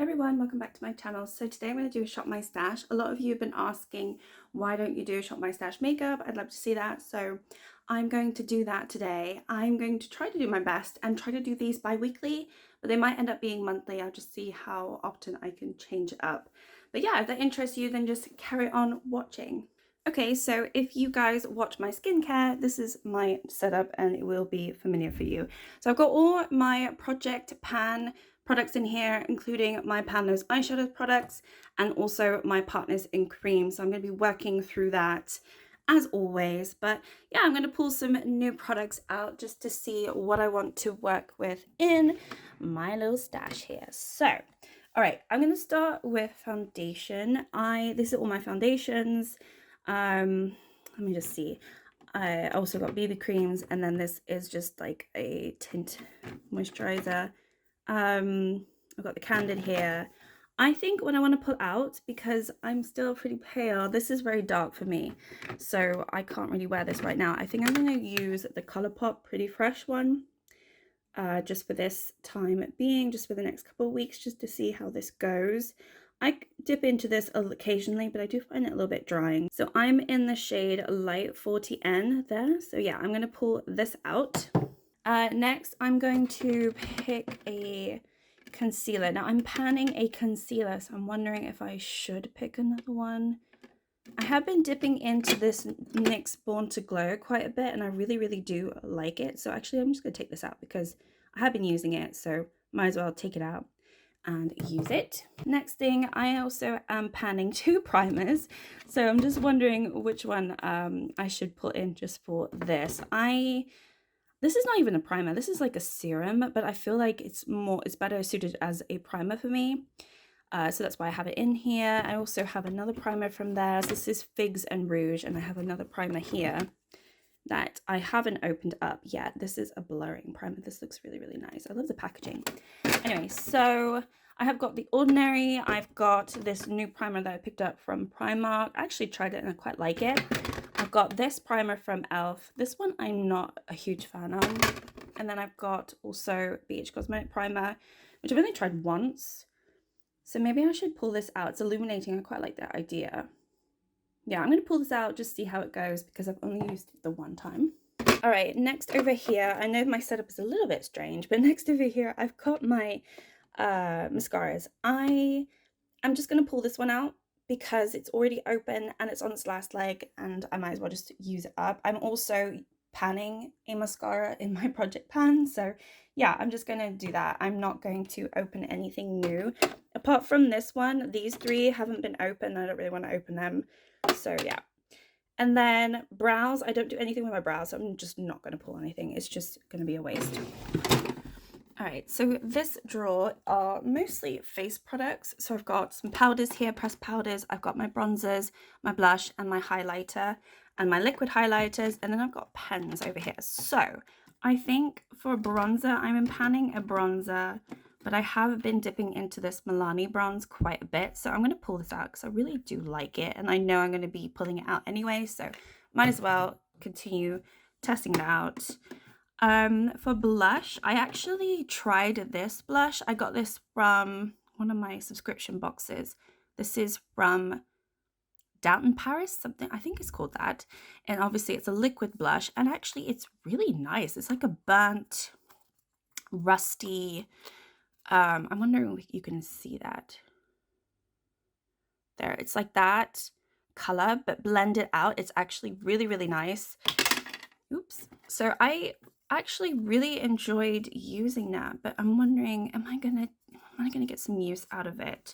Everyone, welcome back to my channel. So today I'm going to do a Shop My Stash. A lot of you have been asking, why don't you do Shop My Stash makeup? I'd love to see that. So I'm going to do that today. I'm going to try to do my best and try to do these bi-weekly, but they might end up being monthly. I'll just see how often I can change it up. But yeah, if that interests you, then just carry on watching. Okay, so if you guys watch my skincare, this is my setup and it will be familiar for you. So I've got all my Project Pan products in here, including my Panlo's eyeshadow products and also my Partners in Cream. So I'm going to be working through that as always. But yeah, I'm going to pull some new products out just to see what I want to work with in my little stash here. So, all right, I'm going to start with foundation. These are all my foundations. Let me just see. I also got BB creams, and then this is just like a tint moisturizer. I've got the Candid here. I think what I want to pull out, because I'm still pretty pale, this is very dark for me, so I can't really wear this right now. I think I'm going to use the Colourpop Pretty Fresh one, just for this time being, just for the next couple of weeks, just to see how this goes. I dip into this occasionally, but I do find it a little bit drying. So I'm in the shade Light 40N there. So yeah, I'm going to pull this out. Next, I'm going to pick a concealer. Now, I'm panning a concealer, so I'm wondering if I should pick another one. I have been dipping into this NYX Born to Glow quite a bit, and I really, really do like it. So actually, I'm just going to take this out because I have been using it, so might as well take it out and use it. Next thing, I also am panning two primers, so I'm just wondering which one I should put in just for this. This is not even a primer, this is like a serum, but I feel like it's better suited as a primer for me. So that's why I have it in here. I also have another primer from there. So this is Figs and Rouge, and I have another primer here that I haven't opened up yet. This is a blurring primer. This looks really, really nice. I love the packaging. Anyway, so I have got The Ordinary. I've got this new primer that I picked up from Primark. I actually tried it and I quite like it. I've got this primer from e.l.f. This one I'm not a huge fan of. And then I've got also BH Cosmetic Primer, which I've only tried once. So maybe I should pull this out. It's illuminating. I quite like that idea. Yeah, I'm going to pull this out, just see how it goes, because I've only used it the one time. All right, next over here, I know my setup is a little bit strange, but next over here, I've got my mascaras. I'm just going to pull this one out because it's already open and it's on its last leg, and I might as well just use it up. I'm also panning a mascara in my Project Pan, so yeah, I'm just going to do that. I'm not going to open anything new. Apart from this one, these three haven't been opened. I don't really want to open them. So yeah. And then brows, I don't do anything with my brows, so I'm just not going to pull anything. It's just going to be a waste. All right, so this drawer are mostly face products. So I've got some powders here, pressed powders. I've got my bronzers, my blush, and my highlighter, and my liquid highlighters. And then I've got pens over here. So I think for bronzer, I'm panning a bronzer, but I have been dipping into this Milani bronze quite a bit. So I'm going to pull this out because I really do like it. And I know I'm going to be pulling it out anyway. So might as well continue testing it out. For blush, I actually tried this blush. I got this from one of my subscription boxes. This is from Downton Paris, something, I think it's called that. And obviously it's a liquid blush, and actually it's really nice. It's like a burnt, rusty, I'm wondering if you can see that. There, it's like that color, but blended out. It's actually really, really nice. Oops. So I actually really enjoyed using that, but I'm wondering, am I gonna get some use out of it?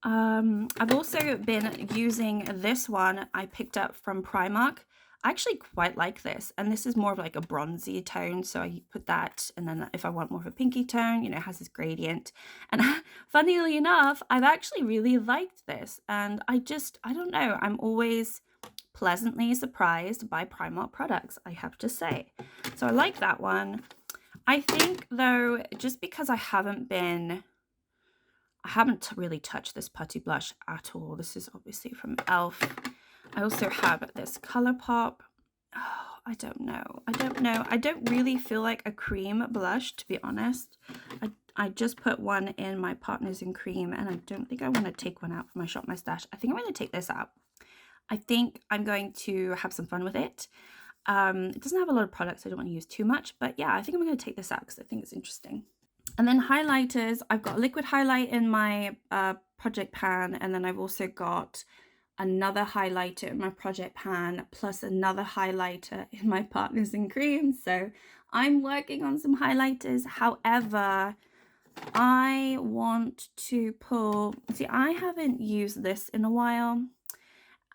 I've also been using this one I picked up from Primark. I actually quite like this, and this is more of like a bronzy tone, so I put that, and then if I want more of a pinky tone, you know, it has this gradient. And funnily enough, I've actually really liked this, and I don't know, I'm always pleasantly surprised by Primark products, I have to say. So I like that one. I think though, just because I haven't really touched this Putty Blush at all. This is obviously from e.l.f. I also have this Colourpop. Oh, I don't know. I don't really feel like a cream blush, to be honest. I just put one in my Partners in Cream, and I don't think I want to take one out for my Shop My Stash. I think I'm going to take this out. I think I'm going to have some fun with it. It doesn't have a lot of products, so I don't want to use too much, but yeah, I think I'm going to take this out because I think it's interesting. And then highlighters, I've got liquid highlight in my project pan, and then I've also got another highlighter in my project pan, plus another highlighter in my Partners in Cream. So I'm working on some highlighters. However, I want to pull, see, I haven't used this in a while,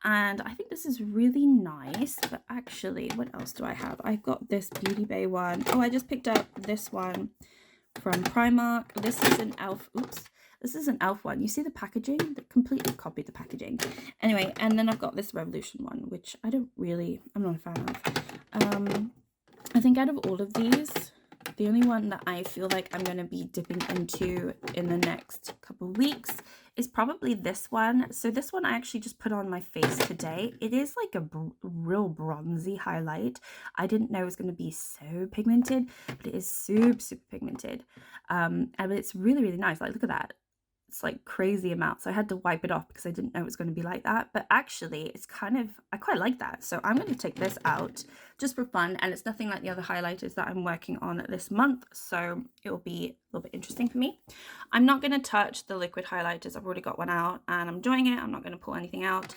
and I think this is really nice. But actually, what else do I have? I've got this Beauty Bay one. Oh, I just picked up this one from Primark. This is an elf. Oops. This is an elf one. You see the packaging? They completely copied the packaging. Anyway, and then I've got this Revolution one, which I'm not a fan of. I think out of all of these, the only one that I feel like I'm going to be dipping into in the next couple of weeks is probably this one. So this one I actually just put on my face today. It is like a real bronzy highlight. I didn't know it was going to be so pigmented, but it is super, super pigmented. And it's really, really nice. Like, look at that. It's like crazy amounts. So I had to wipe it off because I didn't know it was going to be like that. But actually, it's kind of, I quite like that. So I'm going to take this out just for fun. And it's nothing like the other highlighters that I'm working on this month. So it will be a little bit interesting for me. I'm not going to touch the liquid highlighters. I've already got one out and I'm enjoying it. I'm not going to pull anything out.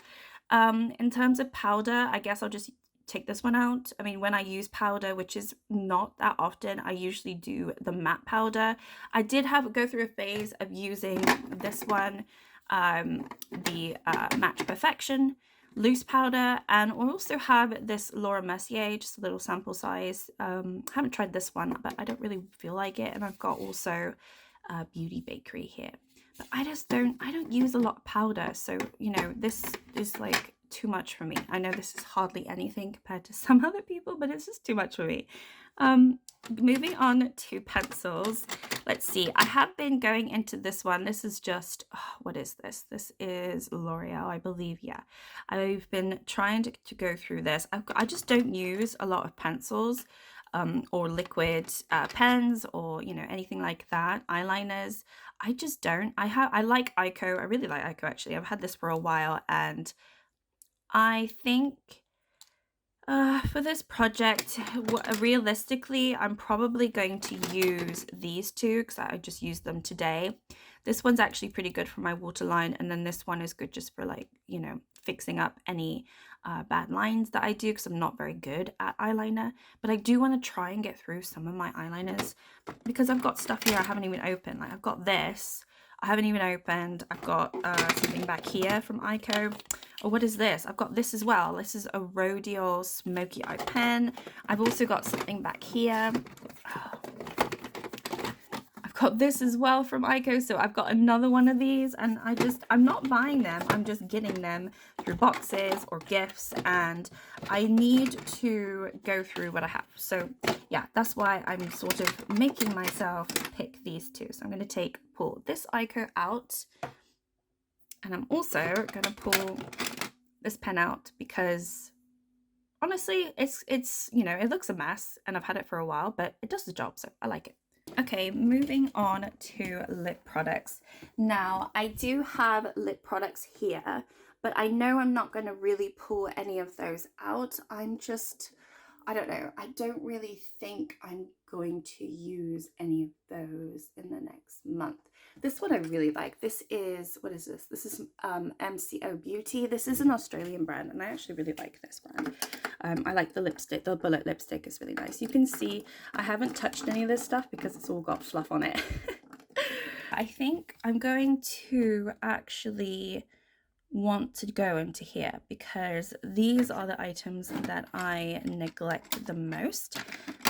In terms of powder, I guess I'll just take this one out. I mean, when I use powder, which is not that often, I usually do the matte powder. I did go through a phase of using this one, the Match Perfection loose powder, and we also have this Laura Mercier, just a little sample size. I haven't tried this one, but I don't really feel like it. And I've got also Beauty Bakery here, but I don't use a lot of powder, so you know, this is like too much for me. I know this is hardly anything compared to some other people, but it's just too much for me. Moving on to pencils. Let's see. I have been going into this one. This is just, what is this? This is L'Oreal, I believe. Yeah. I've been trying to go through this. I just don't use a lot of pencils or liquid pens or, you know, anything like that. Eyeliners. I just don't. I like Ico. I really like Ico, actually. I've had this for a while, and I think for this project, realistically, I'm probably going to use these two because I just used them today. This one's actually pretty good for my waterline, and then this one is good just for, like, you know, fixing up any bad lines that I do, because I'm not very good at eyeliner. But I do want to try and get through some of my eyeliners because I've got stuff here I haven't even opened. Like, I've got this I haven't even opened. I've got something back here from Ico. Oh, what is this? I've got this as well. This is a Rodeo Smokey Eye Pen. I've also got something back here. I've got this as well from Ico. So I've got another one of these, and I'm not buying them. I'm just getting them through boxes or gifts, and I need to go through what I have. So yeah, that's why I'm sort of making myself pick these two. So I'm going to pull this Ico out, and I'm also going to pull this pen out because honestly, it's you know, it looks a mess and I've had it for a while, but it does the job, so I like it. Okay, moving on to lip products. Now, I do have lip products here, but I know I'm not going to really pull any of those out. I don't know. I don't really think I'm going to use any of those in the next month. This one I really like. This is, what is this? This is Mco Beauty. This is an Australian brand, and I actually really like this brand. I like the lipstick. The bullet lipstick is really nice. You can see I haven't touched any of this stuff because it's all got fluff on it. I think I'm going to actually want to go into here because these are the items that I neglect the most,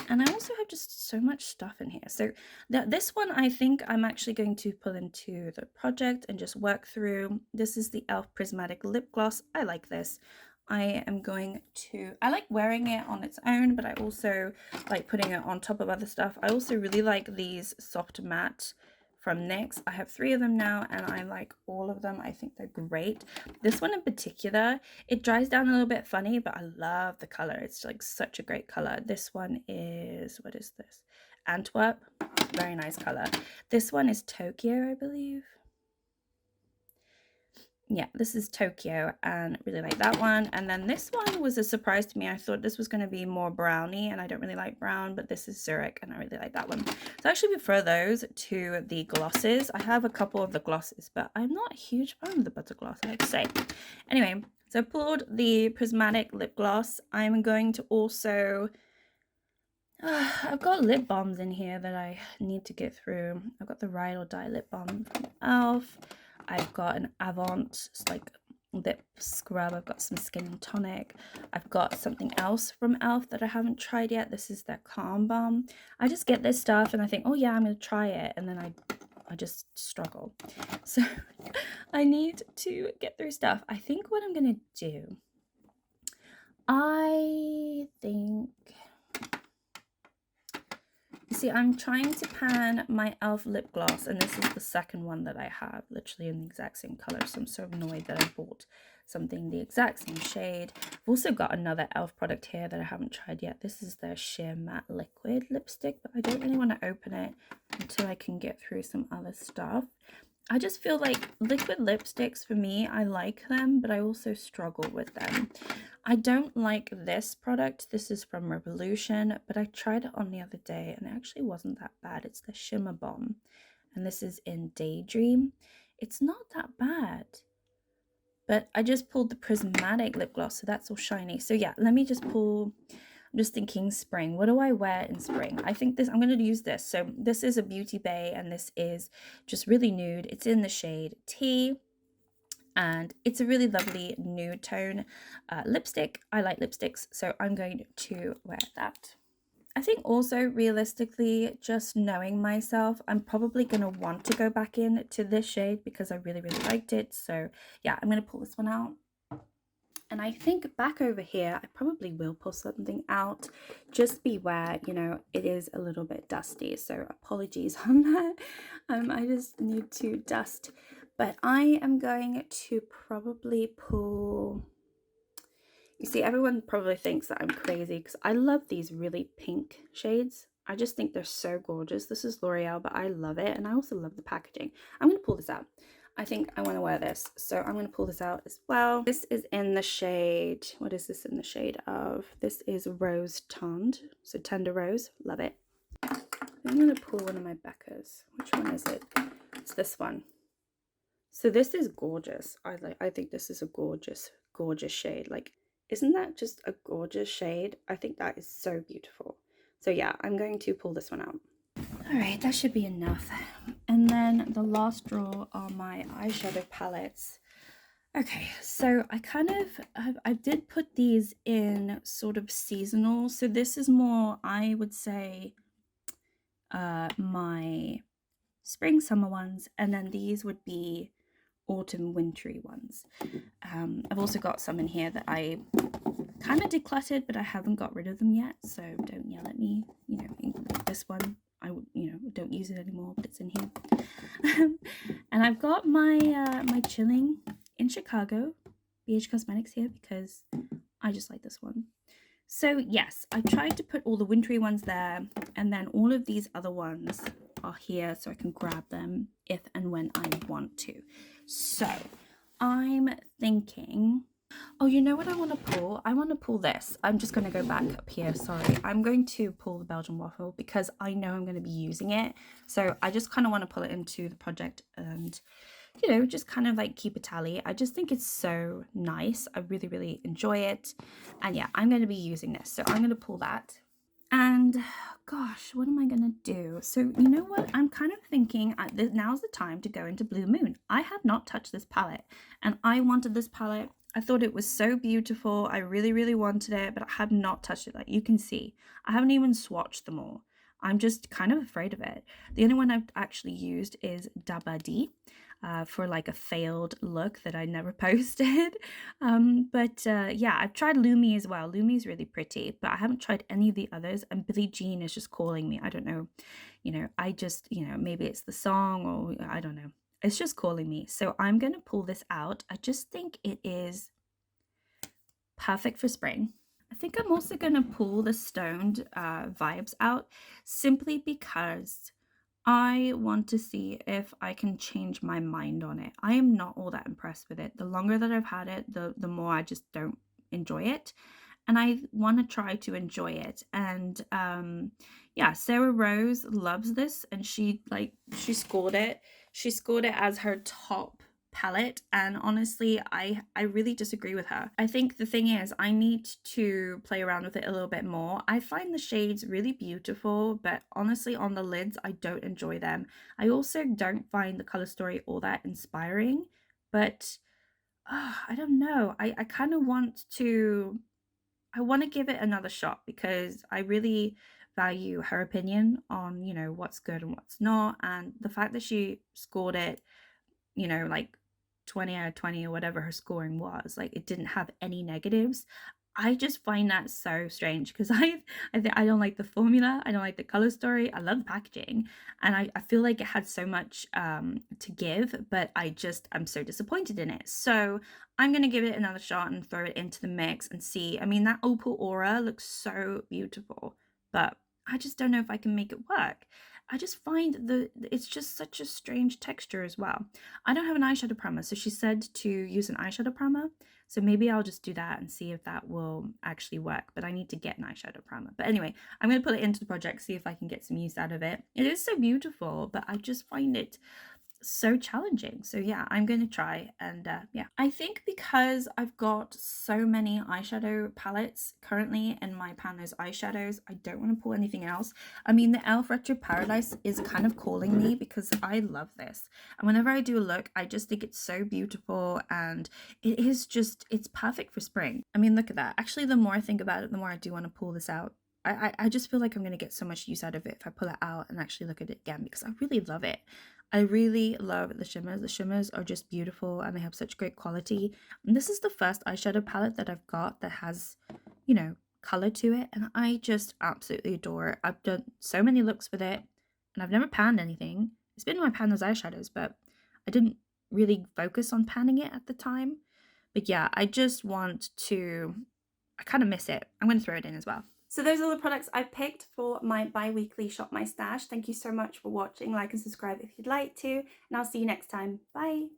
and I also have just so much stuff in here. So this one I think I'm actually going to pull into the project and just work through. This is the e.l.f. Prismatic Lip Gloss. I like this. I like wearing it on its own, but I also like putting it on top of other stuff. I also really like these soft matte from NYX. I have 3 of them now, and I like all of them. I think they're great. This one in particular, it dries down a little bit funny, but I love the color. It's like such a great color. This one is, what is this? Antwerp. Very nice color. This one is Tokyo, I believe. Yeah, this is Tokyo, and really like that one. And then this one was a surprise to me. I thought this was going to be more browny, and I don't really like brown, but this is Zurich, and I really like that one. So I actually prefer those to the glosses. I have a couple of the glosses, but I'm not a huge fan of the butter gloss, I have to say. Anyway, so I pulled the Prismatic Lip Gloss. I'm going to also... I've got lip balms in here that I need to get through. I've got the Ride or Die lip balm from e.l.f. I've got an Avant like lip scrub. I've got some skin and tonic. I've got something else from e.l.f. that I haven't tried yet. This is their Calm Balm. I just get this stuff and I think, oh yeah, I'm going to try it. And then I just struggle. So I need to get through stuff. I think what I'm going to do, you see, I'm trying to pan my e.l.f. lip gloss, and this is the second one that I have, literally in the exact same color, so I'm so annoyed that I bought something the exact same shade. I've also got another e.l.f. product here that I haven't tried yet. This is their Sheer Matte Liquid lipstick, but I don't really want to open it until I can get through some other stuff. I just feel like liquid lipsticks, for me, I like them, but I also struggle with them. I don't like this product. This is from Revolution, but I tried it on the other day and it actually wasn't that bad. It's the Shimmer Bomb, and this is in Daydream. It's not that bad, but I just pulled the Prismatic lip gloss, so that's all shiny. So yeah, let me just pull... I'm just thinking spring. What do I wear in spring? I think this, I'm going to use this. So this is a Beauty Bay, and this is just really nude. It's in the shade Tea, and it's a really lovely nude tone lipstick. I like lipsticks, so I'm going to wear that. I think also, realistically, just knowing myself, I'm probably going to want to go back in to this shade because I really, really liked it. So yeah, I'm going to pull this one out. And I think back over here, I probably will pull something out. Just beware, you know, it is a little bit dusty, so apologies on that. I just need to dust. But I am going to probably pull... You see, everyone probably thinks that I'm crazy because I love these really pink shades. I just think they're so gorgeous. This is L'Oreal, but I love it. And I also love the packaging. I'm going to pull this out. I think I want to wear this, so I'm going to pull this out as well. This is in the shade, what is this in the shade of? This is Rose Tendre, so Tender Rose, love it. I'm going to pull one of my Beccas. Which one is it? It's this one. So this is gorgeous. I think this is a gorgeous, gorgeous shade. Like, isn't that just a gorgeous shade? I think that is so beautiful. So yeah, I'm going to pull this one out. All right, that should be enough. And then the last drawer are my eyeshadow palettes. Okay, so I did put these in sort of seasonal. So this is more, I would say, my spring, summer ones. And then these would be autumn, wintry ones. I've also got some in here that I kind of decluttered, but I haven't got rid of them yet. So don't yell at me, you know, this one. I don't use it anymore, but it's in here. And I've got my my Chilling in Chicago BH Cosmetics here because I just like this one. So yes, I tried to put all the wintry ones there, and then all of these other ones are here so I can grab them if and when I want to. So I'm thinking... Oh, you know what I want to pull? I want to pull this. I'm just going to go back up here. Sorry. I'm going to pull the Belgian waffle because I know I'm going to be using it. So I just kind of want to pull it into the project and, you know, just kind of like keep a tally. I just think it's so nice. I really, really enjoy it. And yeah, I'm going to be using this. So I'm going to pull that. And gosh, what am I going to do? So you know what? I'm kind of thinking now's the time to go into Blue Moon. I have not touched this palette, and I wanted this palette. I thought it was so beautiful. I really, really wanted it, but I have not touched it. Like you can see, I haven't even swatched them all. I'm just kind of afraid of it. The only one I've actually used is Dabadi for like a failed look that I never posted. Yeah, I've tried Lumi as well. Lumi's really pretty, but I haven't tried any of the others. And Billie Jean is just calling me. I don't know. You know, I just, you know, maybe it's the song or I don't know. It's just calling me. So I'm going to pull this out. I just think it is perfect for spring. I think I'm also going to pull the stoned vibes out simply because I want to see if I can change my mind on it. I am not all that impressed with it. The longer that I've had it, the more I just don't enjoy it. And I want to try to enjoy it. And yeah, Sarah Rose loves this, and she scored it. She scored it as her top palette, and honestly I really disagree with her. I think the thing is I need to play around with it a little bit more. I find the shades really beautiful, but honestly on the lids I don't enjoy them. I also don't find the color story all that inspiring, but I don't know. I kind of want to give it another shot because I really value her opinion on, what's good and what's not. And the fact that she scored it, like 20 out of 20 or whatever her scoring was, like it didn't have any negatives. I just find that so strange because I don't like the formula, I don't like the color story, I love the packaging, and I feel like it had so much to give, but I'm so disappointed in it. So I'm gonna give it another shot and throw it into the mix and see. I mean, that opal aura looks so beautiful, but I just don't know if I can make it work. I just find it's just such a strange texture as well. I don't have an eyeshadow primer, so she said to use an eyeshadow primer. So maybe I'll just do that and see if that will actually work. But I need to get an eyeshadow primer. But anyway, I'm going to put it into the project, see if I can get some use out of it. It is so beautiful, but I just find it so challenging. So yeah, I'm going to try, and yeah. I think because I've got so many eyeshadow palettes currently in my Panos eyeshadows, I don't want to pull anything else. I mean, the e.l.f. Retro Paradise is kind of calling me because I love this. And whenever I do a look, I just think it's so beautiful, and it's perfect for spring. I mean, look at that. Actually, the more I think about it, the more I do want to pull this out. I just feel like I'm going to get so much use out of it if I pull it out and actually look at it again because I really love it. I really love the shimmers. The shimmers are just beautiful and they have such great quality. And this is the first eyeshadow palette that I've got that has, color to it. And I just absolutely adore it. I've done so many looks with it and I've never panned anything. It's been in my pan those eyeshadows, but I didn't really focus on panning it at the time. But yeah, I kind of miss it. I'm going to throw it in as well. So those are the products I picked for my bi-weekly Shop My Stash. Thank you so much for watching. Like and subscribe if you'd like to, and I'll see you next time. Bye!